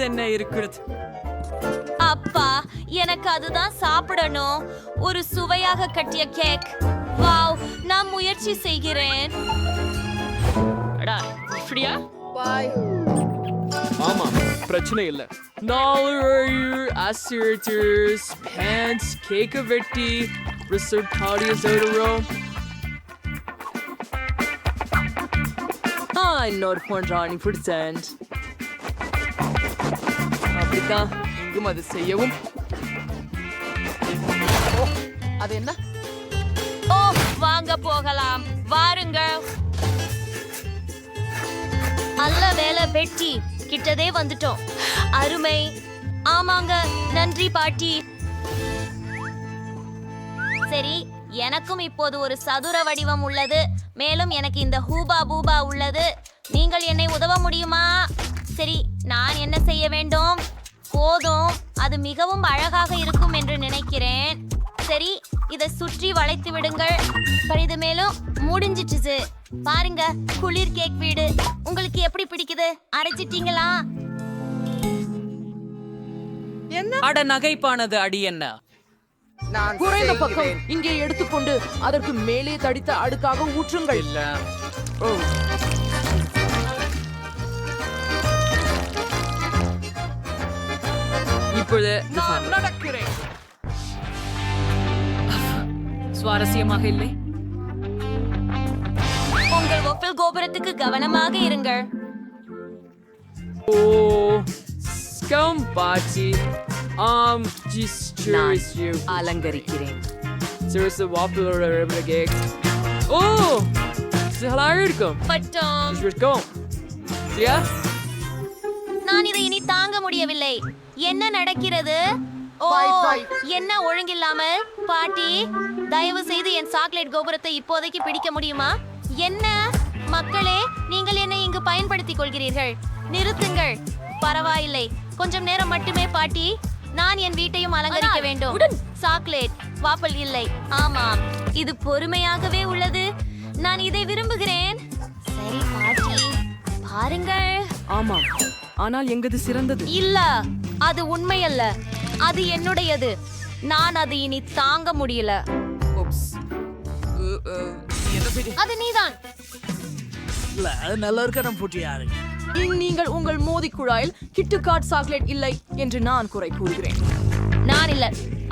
என்ன இருக்கிறது. அப்பா, எனக்கு அதுதான் சாப்பிடணும். ஒரு சுவையாக கட்டிய கேக். வாவ், நான் முயற்சி செய்கிறேன். இப்படியா? ஆமா, பிரச்சனை இல்ல. 4 assirators, pants, கேக்க வெட்டி, resultados எழுதுறோம். இன்னொரு போன்றானி பிடிச்சேன். அப்படித்தான் இங்கும் அது செய்யவும். அது என்ன? ஓ, வாங்க போகலாம். வாருங்கள். நல்ல வேலை வெட்டி, கிட்டதே வந்துட்டோம். அருமை. ஆமாங்க, நன்றி பாட்டி. சரி, எனக்கும் இப்போது ஒரு சதுர வடிவம் உள்ளது. மேலும் எனக்கு இந்த ஹூபா பூபா உள்ளது. நீங்கள் என்னை உதவ முடியுமா? சரி, நான் என்ன செய்ய வேண்டும்? போதும், அது மிகவும் அழகாக இருக்கும் என்று நினைக்கிறேன். சரி, இதை சுற்றி வளைத்து விடுங்கள். இது மேலும் முடிஞ்சிச்சு. பாருங்க, குளிர் கேக் வீடு. உங்களுக்கு எப்படி பிடிக்குது? அரைச்சிட்டீங்களா? அட நகைப்பானது அடி என்ன? குறைந்த பக்கம் இங்கே எடுத்துக்கொண்டு அதற்கு மேலே தடித்த அடுக்காக ஊற்றுங்கள். இல்ல. ஓ, இப்பொழுது நான் நடக்கிறேன். சுவாரஸ்யமாக இல்லை. உங்கள் ஒப்பில் கோபுரத்துக்கு கவனமாக இருங்கள். ஓ, ஸ்கம் பாட்டி. Just curious you. அலங்கரிக்கிறேன். Seriously, waffle or a cake. Oh, it's hilarious. பட்டம். Just go. Yeah. நான் இதை இனி தாங்க முடியவில்லை. என்ன நடக்கிறது? ஓ, என்ன ஒழுங்கில்லாமல்? பாட்டி, தயவு செய்து என் சாக்லேட் கோபுரத்தை இப்போதைக்கு பிடிக்க முடியுமா? என்ன மக்களே, நீங்கள் என்னை இங்கு பயன்படுத்திக் கொள்கிறீர்கள். நிறுத்துங்கள். பரவாயில்லை, கொஞ்சம் நேரம் மட்டுமே பாட்டி. நான் என் வீட்டையும் அலங்கரிக்க வேண்டும். சாக்லேட் வாப்பல் இல்லை. ஆமாம், இது பொறுமையாகவே உள்ளது. நான் இதை விரும்புகிறேன். சரி பாட்டி, பாருங்கள். ஆமாம், ஆனால் எங்கது சிறந்தது. இல்ல, அது உண்மையல்ல. அது என்னுடையது. நான் அது இனி தாங்க முடியல. அது நீதான். நல்லா இருக்க போட்டியாரு. நீங்கள் உங்கள் மோதி குழாயில் கிட்டுக்காட் சாக்லேட் இல்லை என்று நான் குறை கூறுகிறேன். நான் இல்ல,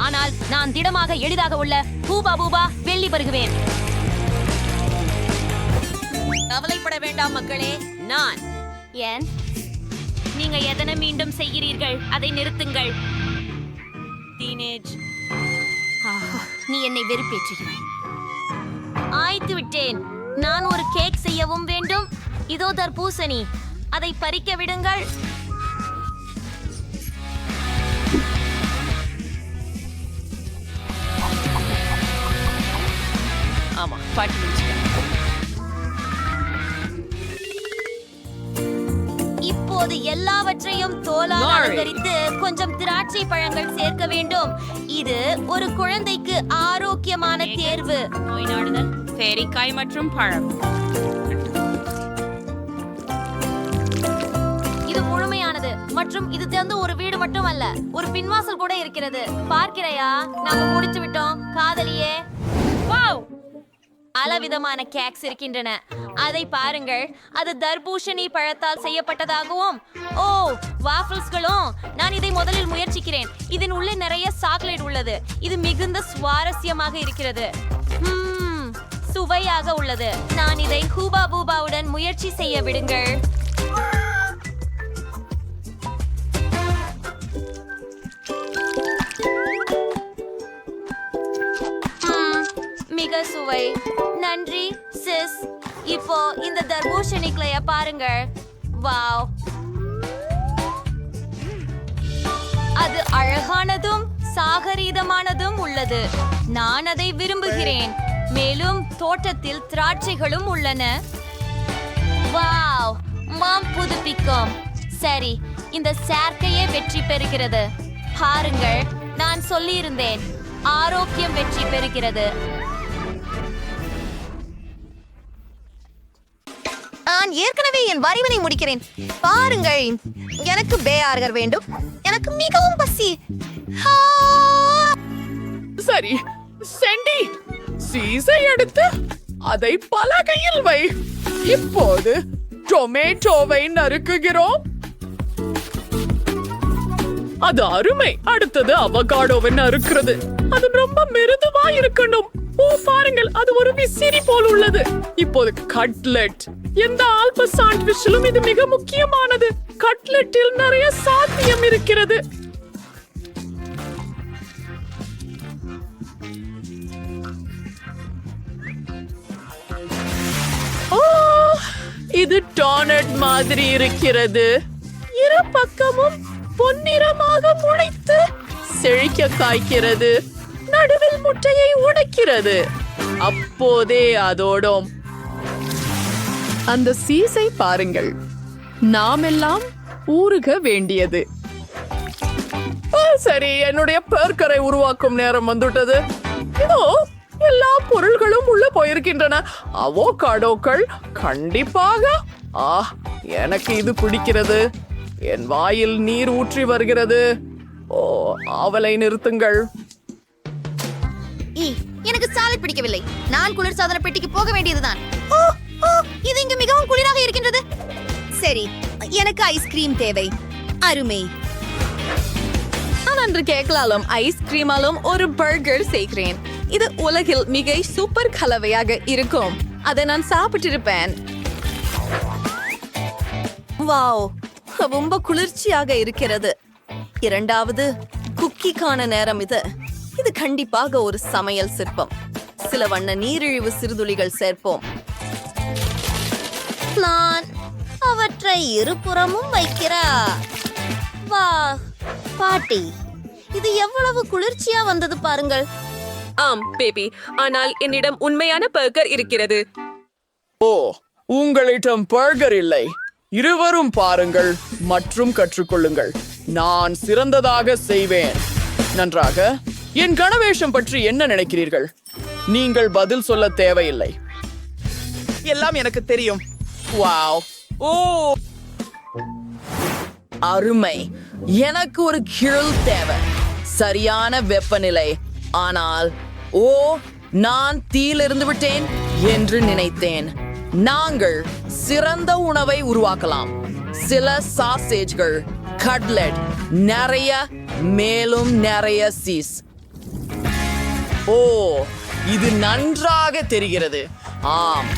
ஆனால் நான் திடமாக எளிதாக உள்ள பூபா பூபா வெள்ளி பருகுவேன். கவலைப்பட வேண்டாம் மக்களே, நான். ஏன் நீங்க எதனை மீண்டும் செய்கிறீர்கள்? அதை நிறுத்துங்கள். டீனேஜ், நீ என்னை வெறுப்பேற்றுகிறாய். ஆய்த்து விட்டேன். நான் ஒரு கேக் செய்யவும் வேண்டும். இதோ தர்பூசணி, அதை பறிக்க விடுங்கள். ஆமா, பாட்டி முடிச்சிட்டேன். இப்போது எல்லாவற்றையும் தோலால் அலங்கரித்து கொஞ்சம் திராட்சை பழங்கள் சேர்க்க வேண்டும். இது ஒரு குழந்தைக்கு ஆரோக்கியமான தேர்வு. நோய் நாடுதல், பேரிக்காய் மற்றும் பழம். இது முழுமையானது மற்றும் இது திறந்து ஒரு வீடு மட்டும் அல்ல, ஒரு பின்வாசல் கூட இருக்கிறது. பார்க்கிறையா? நாம முடித்து விட்டோம் காதலியே. வாவ், பலவிதமான கேக்ஸ் இருக்கின்றன. அதை பாருங்கள். அது தர்பூசணி பழத்தால் செய்யப்பட்டதாகவும். ஓ, வாஃபிள்ஸ்களும். நான் இதை முதலில் முயற்சிக்கிறேன். இதன் உள்ளே நிறைய சாக்லேட் உள்ளது. இது மிகுந்த சுவாரஸ்யமாக இருக்கிறது. சுவையாக உள்ளது. நான் இதை ஹூபா பூபாவுடன் முயற்சி செய்ய விடுங்கள். மிக சுவை. நன்றி சிஸ். இப்போ இந்த தர்பூசணிக்களைய பாருங்கள். வாவ், அது அழகானதும் சாகரீதமானதும் உள்ளது. நான் அதை விரும்புகிறேன். மேலும் தோட்டத்தில் திராட்சைகளும் உள்ளன. வாவ், மாம் புதுப்பிக்கும். சரி, இந்த சேர்க்கையே வெற்றி பெறுகிறது. பாருங்கள், நான் சொல்லியிருந்தேன், ஆரோக்கியம் வெற்றி பெறுகிறது. நான் ஏற்கனவே என் வரிவினை முடிக்கிறேன். பாருங்கள், எனக்கு பேஆர்கர் வேண்டும். எனக்கு மிகவும் பசி. ஆ! சரி, செண்டி, சீஸை எடுத்து அதை பலகையில் வை. இப்போது டொமேட்டோவை நறுக்குகிறோம். அது அருமை. அடுத்தது அவகாடோவை நறுக்கிறது. அது ரொம்ப மிருதுவா இருக்கணும். ஓ பாருங்கள், அது ஒரு விசிறி போல் உள்ளது. இப்போது கட்லெட். எந்த ஆல்ப சாண்ட்விச்சிலும் இது மிக முக்கியமானது. கட்லெட்டில் நிறைய சாத்தியம் இருக்கிறது. ஓ, இது டோனட் மாதிரி இருக்கிறது. இரு பக்கமும் பொன்னிறமாக முளைத்து செழிக்க காய்க்கிறது. நடுவில் முட்டையை உடைக்கிறது. அப்போதே அதோடும் அந்த சீஸை பாருங்கள். நாமெல்லாம் ஊறுக வேண்டியது. சரி, என்னுடைய பர்கரை உருவாக்கும் நேரம் வந்துட்டது. இதோ எல்லா பொருள்களும் உள்ள போயிருக்கின்றன. அவோகாடோக்கள் கண்டிப்பாக. எனக்கு இது பிடிக்கிறது. என் வாயில் நீர் ஊற்றி வருகிறது. ஓ, அவளை நிறுத்துங்கள். எனக்கு சாலட் பிடிக்கவில்லை. நான் குளிர்சாதன பெட்டிக்கு போக வேண்டியதுதான். ஓ, ஓ, இது இங்கு மிகவும் குளிராக இருக்கின்றது. சரி, எனக்கு ஐஸ்கிரீம் தேவை. அருமை. நான் அன்று கேக்கலாலும் ஐஸ்கிரீமாலும் ஒரு பர்கர் செய்கிறேன். இது உலகில் மிக சூப்பர் கலவையாக இருக்கும். அதை நான் சாப்பிட்டிருப்பேன். வாவ், ரொம்ப குளிர்ச்சியாக இருக்கிறது. இரண்டாவது குக்கிக்கான நேரம் இது. இது கண்டிப்பாக ஒரு சமையல் சிற்பம். சில வண்ண நீரிழிவு சிறுதுளிகள் சேர்ப்போம். நான் அவற்றை இருபுறமும் வைக்கிறா. வா பாட்டி, இது எவ்வளவு குளிர்ச்சியா வந்தது பாருங்கள். ஆம் பேபி, ஆனால் என்னிடம் உண்மையான பர்கர் இருக்கிறது. ஓ, உங்களிடம் பர்கர் இல்லை. இருவரும் பாருங்கள் மற்றும் கற்றுக்கொள்ளுங்கள். நான் சிறந்ததாக செய்வேன். நன்றாக. என் கனவேஷம் பற்றி என்ன நினைக்கிறீர்கள்? நீங்கள் பதில் சொல்ல தேவையில்லை. எல்லாம் எனக்கு தெரியும். வாவ், ஓ அருமை. எனக்கு ஒரு கிரில் தேவை. சரியான வெப்பநிலை. ஆனால் ஓ, நான் தீயிலிருந்து விட்டேன் என்று நினைத்தேன். நாங்கள் சிறந்த உணவை உருவாக்கலாம். சில சாசேஜ்கள், கட்லெட், நிறைய, மேலும் நிறைய சீஸ். ஓ, இது நன்றாக தெரிகிறது. ஆம்,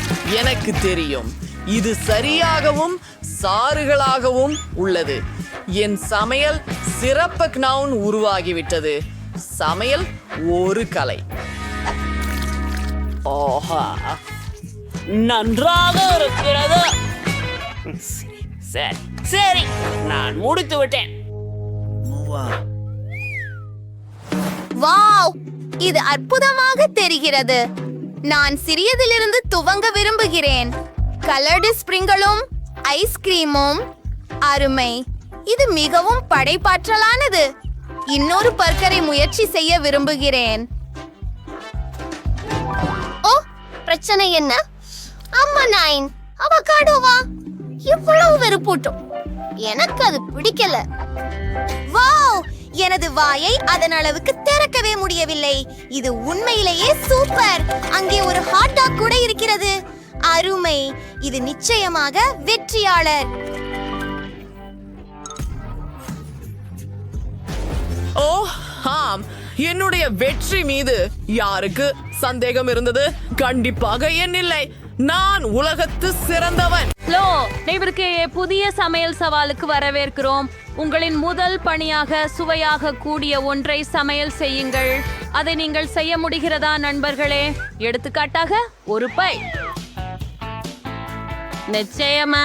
எனக்கு தெரியும். இது சரியாகவும் சாறுகளாகவும் உள்ளது. என் சமையல் சிறப்பு நவுன் உருவாகிவிட்டது. சமையல் ஒரு கலை. ஓஹா, நன்றாக இருக்கிறது. சரி சரி, நான் முடித்து விட்டேன். வாவ், இது அற்புதமாக தெரிகிறது. நான் சிறியதிலிருந்து துவங்க விரும்புகிறேன். கலர்டு ஸ்ப்ரிங்களும் ஐஸ்கிரீமும் அருமை. இது மிகவும் படைப்பாற்றலானது. இன்னொரு பர்கரை முயற்சி செய்ய விரும்புகிறேன். ஓ, பிரச்சனை என்ன? அம்மா நைன் அவகாடோவா? இவ்வளவு வெறுப்பூட்டும். எனக்கு அது பிடிக்கல. வாவ், எனது வாயை அதன் அளவுக்கு திறக்கவே முடியவில்லை. இது உண்மையிலேயே சூப்பர். அங்கே ஒரு ஹாட் டாக் கூட இருக்கிறது. அருமை. இது நிச்சயமாக வெற்றியாளர். ஓ ஆம், என்னுடைய வெற்றி மீது யாருக்கு சந்தேகம் இருந்தது? கண்டிப்பாக என்னில்லை. நான் உலகத்து சிறந்தவன். ஹலோ நெய்பருக்கு புதிய சமையல் சவாலுக்கு வரவேற்கிறோம். உங்களின் முதல் பணியாக சுவையாக கூடிய ஒன்றை சமையல் செய்யுங்கள். அதை நீங்கள் செய்ய முடிகிறதா நண்பர்களே? எடுத்துக்காட்டாக ஒரு பை. நிச்சயமா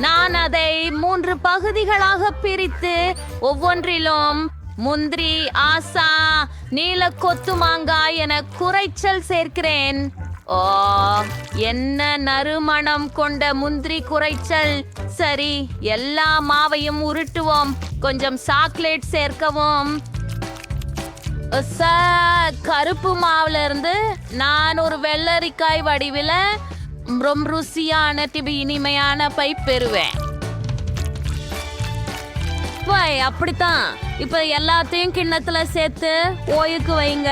நான் அதை 3 பகுதிகளாக பிரித்து ஒவ்வொன்றிலும் முந்திரி, ஆசா, நீல கொத்து மாங்காய் என குறைச்சல் சேர்க்கிறேன். ஓ, என்ன நறுமணம் கொண்ட முந்திரி குறைச்சல். சரி, எல்லா மாவையும் உருட்டுவோம். கொஞ்சம் சாக்லேட் சேர்க்கவும். கருப்பு மாவுல இருந்து நான் ஒரு வெள்ளரிக்காய் வடிவில ரொம்ப ருசியான இனிமையான பை பெறுவேன். அப்படித்தான். இப்ப எல்லாத்தையும் கிண்ணத்துல சேர்த்து ஓய்வுக்கு வைங்க.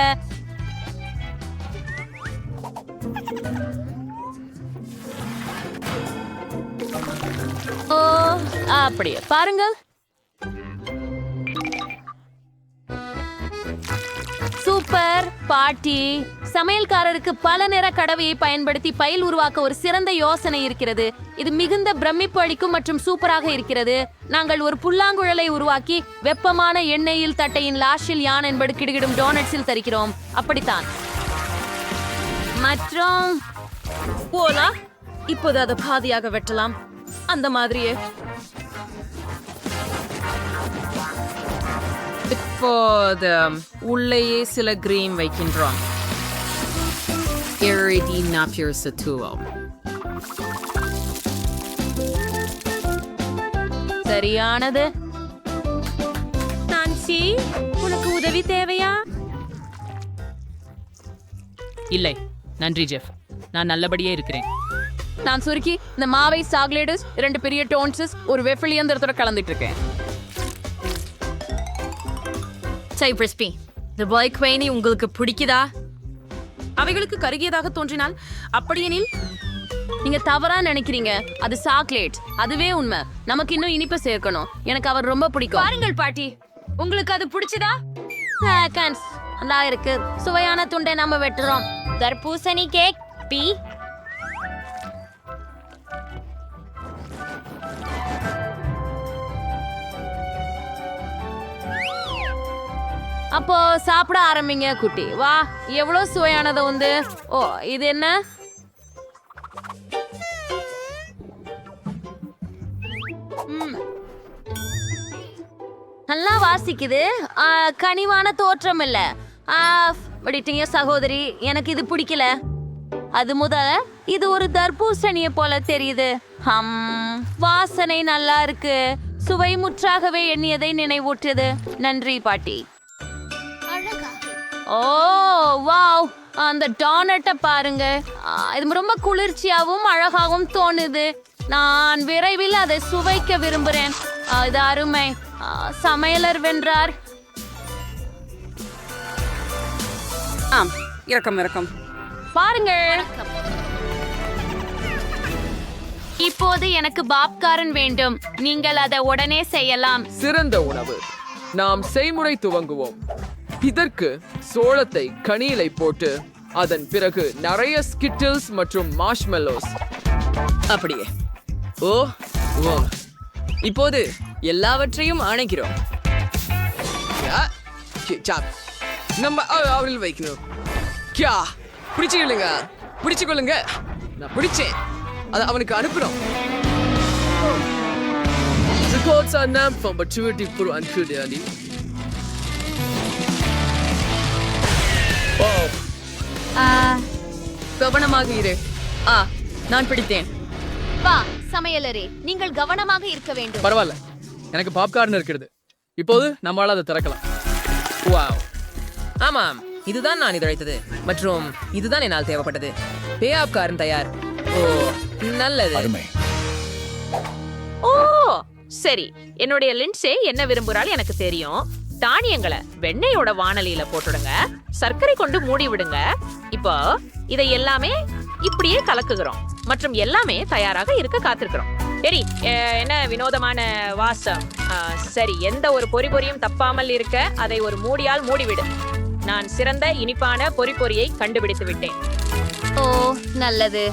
ஓ, அப்படியே பாருங்க. சூப்பர் பாட்டி. சமையல்காரருக்கு பல நிற கடவையை பயன்படுத்தி பைல் உருவாக்க ஒரு சிறந்த யோசனை இருக்கிறது. இது மிகுந்த பிரமிப்பு அளிக்கும் மற்றும் சூப்பராக இருக்கிறது. நாங்கள் ஒரு புல்லாங்குழலை உருவாக்கி வெப்பமான எண்ணெயில் தட்டையின் லாஷில் யான் என்பது கிடுகிடும் டோனட்ஸில் தருகிறோம். அப்படித்தான். மற்றும் போலா இப்போது அதை பாதியாக வெட்டலாம். அந்த மாதிரியே இப்போது உள்ளேயே சில கிரீம் வைக்கின்றோம். சரியானது. நான்சி, உனக்கு உதவி தேவையா? இல்லை, நன்றி ஜெஃப். நான் நல்லபடியே இருக்கிறேன். நான் சுருக்கி இந்த மாவை சாக்லேட்ஸ் 2 பெரிய டோன்ஸஸ் ஒரு வெஃபில் இயந்திரத்தோட கலந்துட்டு இருக்கேன். கிறிஸ்பி இந்த பாய் குவைனி உங்களுக்கு பிடிக்குதா? அவைகளுக்கு கருகியதாக தோன்றினால் அப்படியெனில் நீங்க தவறா நினைக்கிறீங்க. அது சாக்லேட். அதுவே உண்மை. நமக்கு இன்னும் இனிப்பு சேர்க்கணும். எனக்கு அவர் ரொம்ப பிடிக்கும். பாருங்கள் பாட்டி, உங்களுக்கு அது பிடிச்சதா? நல்லா இருக்கு. சுவையான துண்டை நம்ம வெட்டுறோம். தர்பூசணி கேக் பி. அப்போ சாப்பிட ஆரம்பிங்க குட்டி. வா, எவ்வளவு சுவையானது வந்து. ஓ, இது என்ன? நல்லா வாசிக்குது. கனிவான தோற்றம் இல்ல. விட்டீங்க சகோதரி, எனக்கு இது பிடிக்கல. அது முதல்ல இது ஒரு தர்பூசணியை போல தெரியுது. வாசனை நல்லா இருக்கு. சுவை முற்றாகவே எண்ணியதை நினைவூட்டுது. நன்றி பாட்டி. ஓ வாவ், அந்த டோனட்டை பாருங்க. இது ரொம்ப குளிர்ச்சியாகவும் அழகாகவும் தோணுது. நான் விரைவில் அதை சுவைக்க விரும்புகிறேன். இது அருமை. சமையலர் வென்றார். இறக்கம் பாருங்கள். இப்போது எனக்கு பாப்கார்ன் வேண்டும். நீங்கள் அதை உடனே செய்யலாம். சிறந்த உணவு. நாம் செய்முறை துவங்குவோம். இதற்கு சோளத்தை கனியிலை போட்டு அதன் பிறகு நிறைய ஸ்கிட்டில்ஸ் மற்றும் மார்ஷ்மெல்லோஸ். அப்படியே. ஓ ஓ, இப்போது எல்லாவற்றையும் அணைக்கிறோம். நம்ம அவரில் வைக்கணும். கியா பிடிச்சுக்கொள்ளுங்க, பிடிச்சுக்கொள்ளுங்க. நான் பிடிச்சேன். அதை அவனுக்கு அனுப்புறோம். கவனமாக இரு. நான் பிடித்தேன். வா சமையலரே, நீங்கள் கவனமாக இருக்க வேண்டும். பரவாயில்ல, எனக்கு பாப்கார்ன் இருக்கிறது. இப்போது நம்மளால அதை திறக்கலாம். வாவ், ஆமாம், இதுதான் நான் எதிர்பார்த்தது மற்றும் இதுதான் என்னால் தேவைப்பட்டது. பேஆப்காரன் தயார். ஓ, நல்லது. ஓ சரி, என்னுடைய லின்சே என்ன விரும்புறாள் எனக்கு தெரியும். தானியங்களை வெண்ணெயோட வாணலியில போட்டுடுங்க. சர்க்கரை கொண்டு மூடி விடுங்க. இப்போ இதை எல்லாமே இப்படியே கலக்குகிறோம் மற்றும் எல்லாமே தயாராக இருக்க காத்திருக்கிறோம். சரி, என்ன வினோதமான வாசம். சரி, எந்த ஒரு பொறியும் தப்பாமல் இருக்க அதை ஒரு மூடியால் மூடிவிடு. நான் சிறந்த இனிப்பான பொறியை கண்டுபிடித்து விட்டேன். ஓ நல்லது.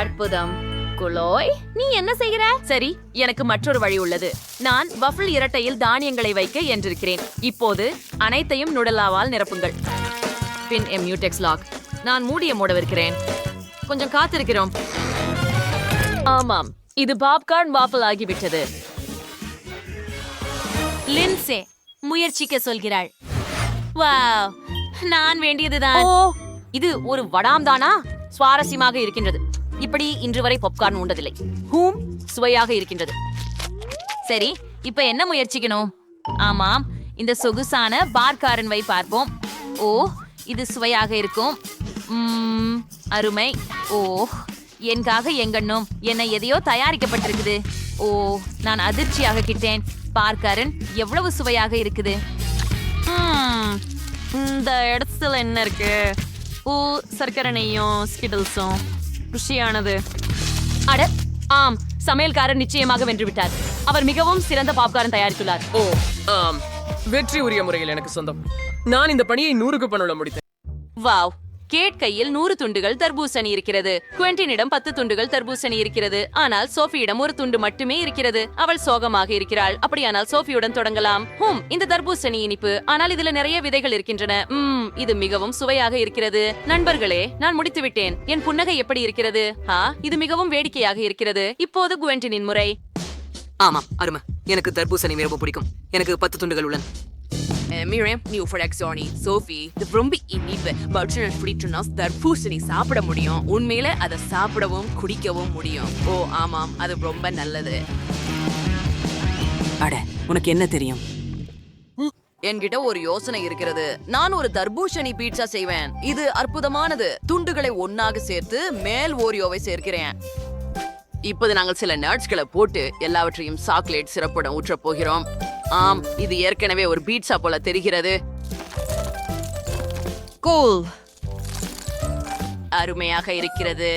அற்புதம். குலோய், நீ என்ன செய்கிற? சரி, எனக்கு மற்றொரு வழி உள்ளது. நான் வஃபிள் இரட்டையில் தானியங்களை வைக்க என்றிருக்கிறேன். இப்போது அனைத்தையும் நுடலாவால் நிரப்புங்கள். பின் மியூடெக்ஸ் லாக். நான் மூடிய மூடவிருக்கிறேன். கொஞ்சம் காத்திருக்கிறோம். ஆமாம், இது பாப்கார்ன் வாஃபிள் ஆகிவிட்டது. லின்சே முயற்சிக்க சொல்கிறாள். வாவ், நான் வேண்டியதுதான். ஓ, இது ஒரு வடாம் தானா? சுவாரஸ்யமாக இருக்கின்றது. இப்படி இன்று வரை பாப்கார்ன் உண்டதில்லை. சுவையாக இருக்கின்றது. சரி, இப்ப என்ன முயற்சிக்கணும்? ஆமாம், இந்த சொகுசான பார்காரன்வை பார்ப்போம். ஓ, இது சுவையாக இருக்கும். அருமை. ஓ, எனக்காக எங்கண்ணும் என்ன எதையோ தயாரிக்கப்பட்டிருக்குது. ஓ, நான் அதிர்ச்சியாக கிட்டேன். பார்காரன் எவ்வளவு சுவையாக இருக்குது. இந்த இடத்துல என்ன இருக்கு? ஓ, சர்க்கரை நெய்யும் ஸ்கிட்டில்ஸும் ருசியானது. அட ஆம், சமையல்காரர் நிச்சயமாக வென்று விட்டார். அவர் மிகவும் சிறந்த பாப்கார்ன் தயாரித்துள்ளார். ஓ ஆம், வெற்றி உரிய முறையில் எனக்கு சொந்தம். நான் இந்த பணியை 100க்கு பண்ண முடித்தேன். வாவ், கேட் கையில் 100 துண்டுகள் தர்பூசணி இருக்கிறது. குவென்டினிடம் 10 துண்டுகள் தர்பூசணி இருக்கிறது. ஆனால் சோஃபியிடம் 1 துண்டு மட்டுமே இருக்கிறது. அவள் சோகமாக இருக்கிறாள். அப்படியானால் சோஃபியுடன் தொடங்கலாம். இந்த தர்பூசணி இனிப்பு, ஆனால் இதுல நிறைய விதைகள் இருக்கின்றன. இது மிகவும் சுவையாக இருக்கிறது. நண்பர்களே, நான் முடித்து விட்டேன். என் புன்னகை எப்படி இருக்கிறது? இது மிகவும் வேடிக்கையாக இருக்கிறது. இப்போது குவென்டினின் முறை. ஆமாம், அருமை. எனக்கு தர்பூசணி மிகவும் பிடிக்கும். எனக்கு 10 துண்டுகள் உள்ளன. Miriam, நீ ஃப்ரெக்ஸானி சோஃபி, இது ரொம்ப இனிப்பு. பட்டன் ஃப்ரீட்னஸ் தர்பூசணி சாப்பிட முடியும். உண்மையில அதை சாப்பிடவும் குடிக்கவும் முடியும். ஓ ஆமாம், அது ரொம்ப நல்லது. அட, உனக்கு என்ன தெரியும்? என்கிட்ட ஒரு யோசனை இருக்கிறது. நான் ஒரு தர்பூசணி பீட்சா செய்வேன். இது அற்புதமானது. துண்டுகளை ஒன்னாக சேர்த்து மேல் ஓரியோவை சேர்க்கிறேன். இப்போது நாங்கள் சில நட்ஸ்களை போட்டு எல்லாவற்றையும் சாக்லேட் சிறப்புடன் ஊற்றப் போகிறோம். ஆம், இது ஏற்கனவே ஒரு பீட்சா போல தெரிகிறது. கூல். அருமையாக இருக்கிறது.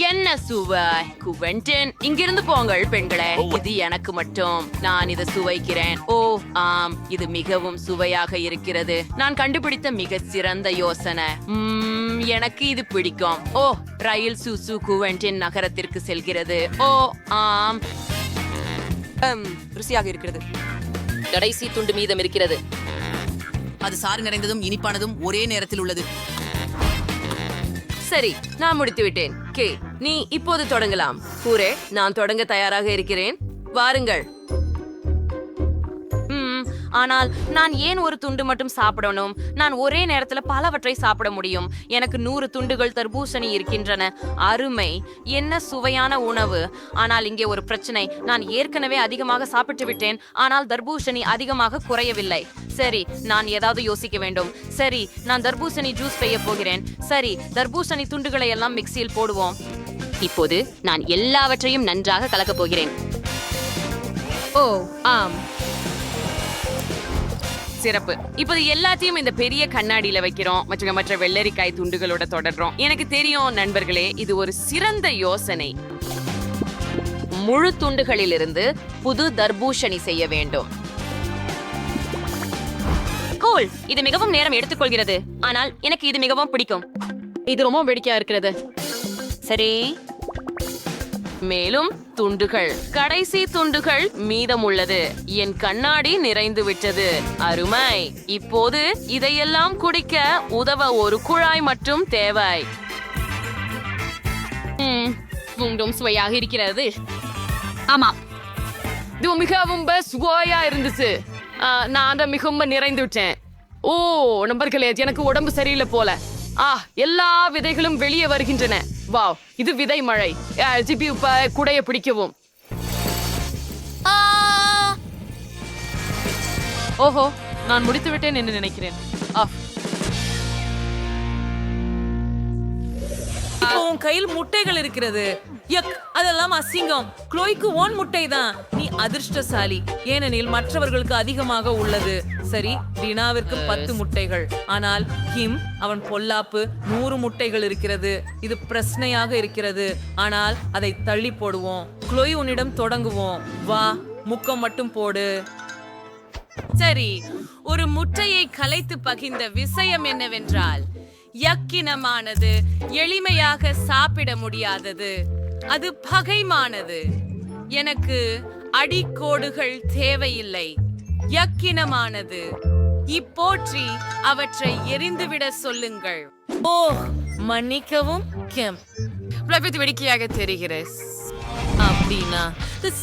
என்ன சுவை. குவென்டின், இங்கிருந்து போங்கள் பெண்களே. இது எனக்கு மட்டும். நான் இதை சுவைக்கிறேன். ஓ ஆம், இது மிகவும் சுவையாக இருக்கிறது. நான் கண்டுபிடித்த மிக சிறந்த யோசனை. எனக்கு இது பிடிக்கும். ஓ, ரயில் சுசு குவென்டின் நகரத்திற்கு செல்கிறது. ஓ ஆம், ருசியாக இருக்கிறது. கடைசி துண்டு மீதம் இருக்கிறது. அது சாறு நிறைந்ததும் இனிப்பானதும் ஒரே நேரத்தில் உள்ளது. சரி, நான் முடித்து விட்டேன். கே, நீ இப்போது தொடங்கலாம். கூரே, நான் தொடங்க தயாராக இருக்கிறேன். வாருங்கள். ஆனால் நான் ஏன் ஒரு துண்டு மட்டும் சாப்பிடணும்? நான் ஒரே நேரத்துல பலவற்றை சாப்பிட முடியும். எனக்கு 100 துண்டுகள் தர்பூசணி இருக்கின்றன. அருமை, என்ன சுவையான உணவு. ஆனால் இங்கே ஒரு பிரச்சனை. நான் ஏற்கனவே அதிகமாக சாப்பிட்டு விட்டேன். ஆனால் தர்பூசணி அதிகமாக குறையவில்லை. சரி, நான் ஏதாவது யோசிக்க வேண்டும். சரி, நான் தர்பூசணி ஜூஸ் செய்ய போகிறேன். சரி, தர்பூசணி துண்டுகளை எல்லாம் மிக்சியில் போடுவோம். இப்போது நான் எல்லாவற்றையும் நன்றாக கலக்கப் போகிறேன். ஓ ஆம், சிறப்பு. இப்போது எல்லாத்தையும் இந்த பெரிய கண்ணாடியில வைக்கிறோம் மற்றும் மற்ற வெள்ளரிக்காய் துண்டுகளோட தொடர்றோம். எனக்கு தெரியும் நண்பர்களே, இது ஒரு சிறந்த யோசனை. முழு துண்டுகளிலிருந்து புது தர்பூசணி செய்ய வேண்டும். கூல். இது மிகவும் நேரம் எடுத்துக்கொள்கிறது. ஆனால் எனக்கு இது மிகவும் பிடிக்கும். இது ரொம்ப வேடிக்கையா இருக்கிறது. சரி, மேலும் துண்டுகள், கடைசி துண்டுகள் மீதம் உள்ளது. என் கண்ணாடி நிறைந்து விட்டது. அருமை. இப்போது இதையெல்லாம் குடிக்க உதவ ஒரு குழாய் மட்டும் தேவை. மீண்டும் சுவையாக இருக்கிறது. ஆமா, இது மிகவும் சுவையா இருந்துச்சு. நான் அதை மிகவும் நிறைந்து விட்டேன். ஓ நண்பர்களே, எனக்கு உடம்பு சரியில்லை போல. எல்லா விதைகளும் வெளியே வருகின்றன. வாவ், இது விதை மழை. ஜிபி குடைய பிடிக்கவும். ஓஹோ, நான் முடித்து விட்டேன் என்று நினைக்கிறேன். உன் கையில் முட்டைகள் இருக்கிறது. அதெல்லாம் அசிங்கம். க்ளோய்க்கு ஒன் முட்டை தான். நீ அதிர்ஷ்டசாலி, ஏனெனில் மற்றவர்களுக்கு அதிகமாக உள்ளது. சரி, டினாவிற்கு 10 முட்டைகள். ஆனால் கிம், அவன் பொல்லாப்பு, 100 முட்டைகள் இருக்கிறது. இது பிரச்சனையாக இருக்கிறது. ஆனால் அதை தள்ளி போடுவோம். க்ளோய், உன்னிடம் தொடங்குவோம். வா, முக்கம் மட்டும் போடு. சரி, ஒரு முட்டையை கலைத்து பகிர்ந்த விஷயம் என்னவென்றால், யக்கினமானது, எளிமையாக சாப்பிட முடியாதது, அது பகைமானது. எனக்கு அடிக்கோடுகள் தேவையில்லை. யக்கினமானது. இப்போற்றி அவற்றை எரிந்துவிட சொல்லுங்கள். ஓ மன்னிக்கவும் கிம். வெடிக்கையாக தெரிகிறது. அப்படின்னா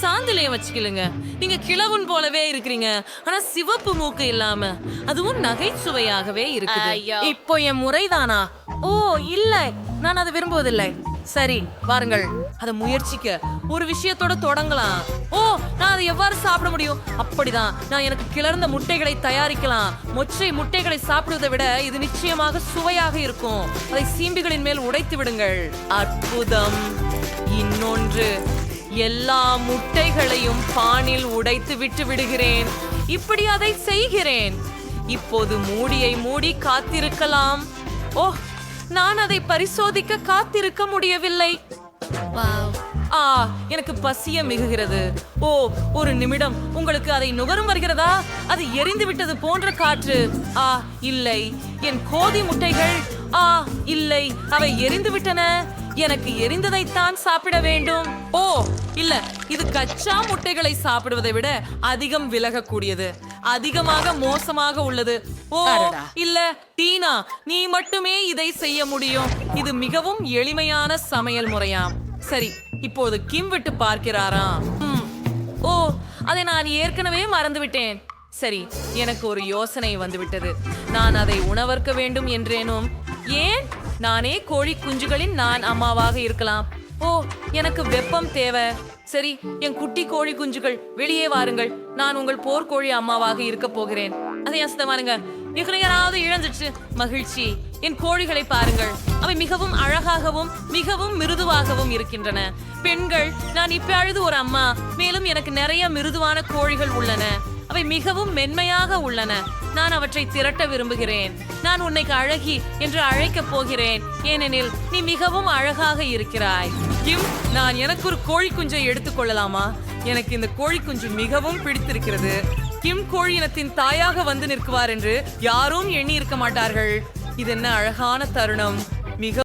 சாந்திலையும் வச்சுக்கலுங்க. நீங்க கிழவன் போலவே இருக்கிறீங்க, ஆனா சிவப்பு மூக்கு இல்லாம. அதுவும் நகைச்சுவையாகவே இருக்குது. இப்போ என் முறைதானா? ஓ இல்லை, நான் அதை விரும்புவதில்லை. சரி வாருங்கள் அதை முயற்சிக்க ஒரு விஷயத்தோட தொடங்கலாம். ஓ, நான் அதை எவ்வாறு சாப்பிட முடியும்? அப்படிதான், நான் எனக்கு கிளர்ந்த முட்டைகளை தயாரிக்கலாம். மொச்சை முட்டைகளை சாப்பிடுவதை விட இது நிச்சயமாக சுவையாக இருக்கும். அதை சீம்பிகளின் மேல் உடைத்து விடுங்கள். அற்புதம். இன்னொன்று, எல்லா முட்டைகளையும் பானில் உடைத்து விட்டு விடுகிறேன். இப்படி அதை செய்கிறேன். இப்போது மூடியை மூடி காத்திருக்கலாம். ஓ, நான் அதை பரிசோதிக்க காத்திருக்க முடியவில்லை. எனக்கு பசிய மிகுகிறது. ஓ, ஒரு நிமிடம், உங்களுக்கு அதை நுகரும் வருகிறதா? அது எரிந்து விட்டது போன்ற காற்று. இல்லை, என் கோதி முட்டைகள். இல்லை, அவை எரிந்து விட்டன. எனக்கு எரிந்ததைத்தான் சாப்பிட வேண்டும். ஓ இல்ல, இது கச்சா முட்டைகளை சாப்பிடுவதை விட அதிகம் விலகக்கூடியது, அதிகமாக மோசமாக உள்ளது. ஓ இல்ல டீனா, நீ மட்டுமே இதை செய்ய முடியும். இது மிகவும் எளிமையான சமையல் முறையாம். சரி, இப்போது கிம் விட்டு பார்க்கிறாராம். ஓ, அதை நான் ஏற்கனவே மறந்துவிட்டேன். சரி, எனக்கு ஒரு யோசனை வந்துவிட்டது. நான் அதை உணவர்க்க வேண்டும் என்றேனும். ஏன்? நானே கோழி குஞ்சுகளின் நான் அம்மாவாக இருக்கலாம். ஓ, எனக்கு வெப்பம் தேவை. சரி, என் குட்டி கோழி குஞ்சுகள், வெளியே வாருங்கள். நான் உங்கள் போர்க்கோழி அம்மாவாக இருக்க போகிறேன். அதை அசதமானுங்க. யாராவது இழந்துச்சு. மகிழ்ச்சி. என் கோழிகளை பாருங்கள், அவை மிகவும் அழகாகவும் மிகவும் மிருதுவாகவும் இருக்கின்றன. பெண்கள், நான் இப்பொழுது ஒரு அம்மா. மேலும் எனக்கு நிறைய மிருதுவான கோழிகள் உள்ளன. அவை மிகவும் மென்மையாக உள்ளன. நான் அவற்றை திரட்ட விரும்புகிறேன். நான் உன்னை அழகி என்று அழைக்கப் போகிறேன், ஏனெனில் நீ மிகவும் அழகாக இருக்கிறாய். கிம், நான் எனக்கு ஒரு கோழி குஞ்சை எடுத்துக்கொள்ளலாமா? எனக்கு இந்த கோழி குஞ்சு மிகவும் பிடித்திருக்கிறது. கிம் கோழி இனத்தின் தாயாக வந்து நிற்குவார் என்று யாரும் எண்ணி இருக்க மாட்டார்கள். இது என்ன அழகான தருணம். மிக